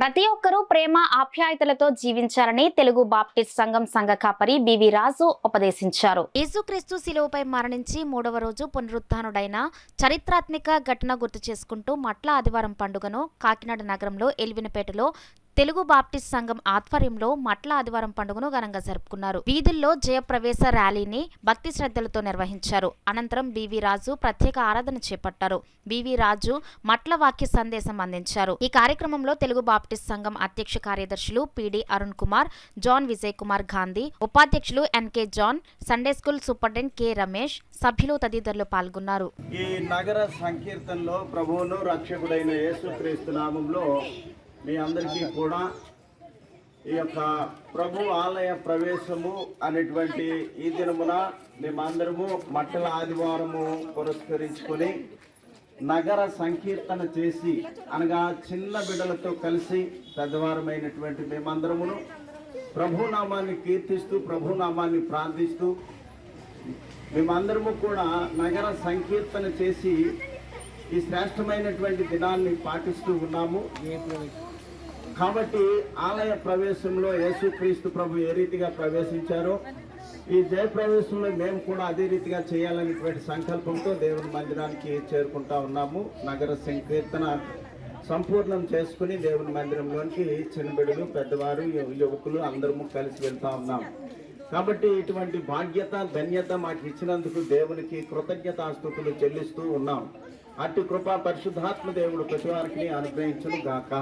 ప్రతి ఒక్కరూ ప్రేమ ఆప్యాయతలతో జీవించాలని తెలుగు బాప్టిస్ట్ సంఘం సంఘ కాపరి బివి రాజు ఉపదేశించారు. యేసుక్రీస్తు శిలువపై మరణించి 3వ రోజు పునరుత్థానుడైన చరిత్రాత్మక ఘటన గుర్తు చేసుకుంటూ మట్ల ఆదివారం పండుగను కాకినాడ నగరంలో ఎల్వినపేటలో తెలుగు బాప్టిస్ట్ సంఘం ఆధ్వర్యంలో మట్ల ఆదివారం పండుగను ఘనంగా జరుపుకున్నారు. వీధుల్లో జయప్రవేశ ర్యాలీని భక్తి శ్రద్ధలతో నిర్వహించారు. అనంతరం బివి రాజు ప్రత్యేక ఆరాధన చేపట్టారు. బివి రాజు మట్ల వాక్య సందేశం అందించారు. ఈ కార్యక్రమంలో తెలుగు బాప్టిస్ట్ సంఘం అధ్యక్ష కార్యదర్శులు పిడి అరుణ్ కుమార్, జాన్ విజయ్ కుమార్ గాంధీ, ఉపాధ్యక్షులు NK John, Sunday school superintendent K Ramesh, సభ్యులు తదితరులు పాల్గొన్నారు. ఈ నగర సంకీర్తనలో ప్రభువును రక్షకుడైన యేసుక్రీస్తు నామములో మీ అందరికీ కూడా ఈ యొక్క ప్రభు ఆలయ ప్రవేశము అనేటువంటి ఈ దినమున మేమందరము మట్టల ఆదివారము పురస్కరించుకొని నగర సంకీర్తన చేసి అనగా చిన్న బిడ్డలతో కలిసి పెద్దవారమైనటువంటి మేమందరమును ప్రభునామాన్ని కీర్తిస్తూ ప్రభునామాన్ని ప్రార్థిస్తూ మేమందరము కూడా నగర సంకీర్తన చేసి ఈ శ్రేష్టమైనటువంటి దినాన్ని పాటిస్తూ ఉన్నాము. కాబట్టి ఆలయ ప్రవేశంలో యేసుక్రీస్తు ప్రభు ఏ రీతిగా ప్రవేశించారో ఈ జయప్రవేశంలో మేము కూడా అదే రీతిగా చేయాలనేటువంటి సంకల్పంతో దేవుని మందిరానికి చేరుకుంటా ఉన్నాము. నగర సంకీర్తన సంపూర్ణం చేసుకుని దేవుని మందిరంలోనికి చిన్నబిడ్డలు, పెద్దవారు, యువకులు అందరము కలిసి వెళ్తా ఉన్నాం. కాబట్టి ఇటువంటి భాగ్యత, ధన్యత మాకు ఇచ్చినందుకు దేవునికి కృతజ్ఞతాస్తుతులు చెల్లిస్తూ ఉన్నాం. అట్టి కృపా పరిశుద్ధాత్మ దేవుడు ప్రతి వారికి అనుగ్రహించును గాక.